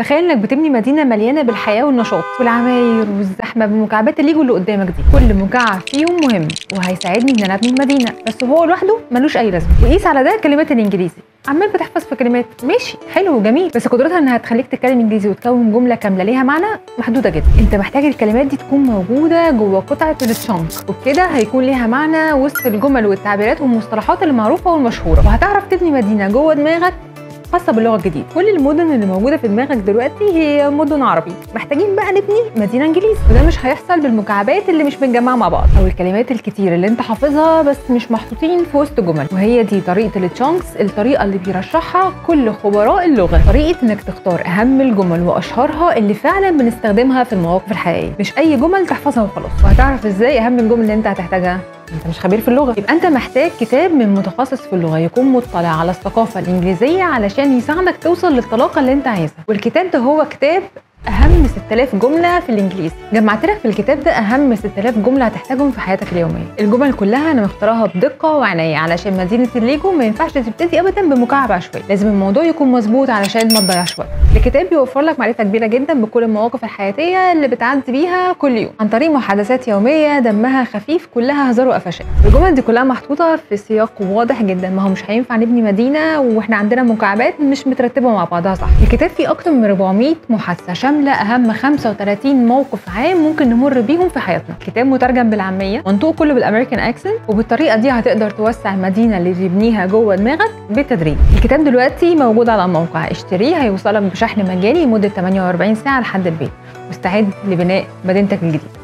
تخيل انك بتبني مدينه مليانه بالحياه والنشاط والعماير والزحمه بالمكعبات الليجو اللي قدامك دي. كل مكعب فيهم مهم وهيساعدني ان انا ابني المدينه، بس هو لوحده ملوش اي لازمه. وقيس على ده كلمات الانجليزي. عمال بتحفظ في كلمات، ماشي حلو وجميل، بس قدرتها انها تخليك تتكلم انجليزي وتكون جمله كامله ليها معنى محدوده جدا. انت محتاج الكلمات دي تكون موجوده جوه قطعه التشانك، وبكده هيكون ليها معنى وسط الجمل والتعبيرات والمصطلحات المعروفه والمشهوره، وهتعرف تبني مدينه جوه دماغك خاصه باللغه الجديده. كل المدن اللي موجوده في دماغك دلوقتي هي مدن عربي، محتاجين بقى نبني مدينه انجليزي، وده مش هيحصل بالمكعبات اللي مش متجمعه مع بعض او الكلمات الكتير اللي انت حافظها بس مش محطوطين في وسط جمل. وهي دي طريقه التشانكس، الطريقه اللي بيرشحها كل خبراء اللغه، طريقه انك تختار اهم الجمل واشهرها اللي فعلا بنستخدمها في المواقف الحقيقيه، مش اي جمل تحفظها وخلاص. وهتعرف ازاي اهم الجمل اللي انت هتحتاجها؟ انت مش خبير في اللغه، يبقى انت محتاج كتاب من متخصص في اللغه يكون مطلع على الثقافه الانجليزيه علشان يساعدك توصل للطلاقه اللي انت عايزها. والكتاب ده هو كتاب اهم 6000 جمله في الانجليزي. جمعت لك في الكتاب ده اهم 6000 جمله هتحتاجهم في حياتك اليوميه. الجمل كلها انا مختارها بدقه وعنايه علشان مدينه الليجو ما ينفعش تبتدي ابدا بمكعب عشوائي، لازم الموضوع يكون مظبوط علشان ما تضيعش وقت. الكتاب بيوفر لك معرفه كبيره جدا بكل المواقف الحياتيه اللي بتعدي بيها كل يوم عن طريق محادثات يوميه دمها خفيف كلها هزار وقفشات. الجمل دي كلها محطوطه في سياق واضح جدا، ما هو مش هينفع نبني مدينه واحنا عندنا مكعبات مش مترتبه مع بعضها صح. الكتاب فيه اكتر من 400 محادثه شامله اهم 35 موقف عام ممكن نمر بيهم في حياتنا. الكتاب مترجم بالعاميه، منطوق كله بالامريكان اكسنت، وبالطريقه دي هتقدر توسع المدينه اللي تبنيها جوه دماغك بالتدريج. الكتاب دلوقتي موجود على الموقع، اشتريه هيوصلك بشحن مجاني لمده 48 ساعه لحد البيت، واستعد لبناء مدينتك الجديده.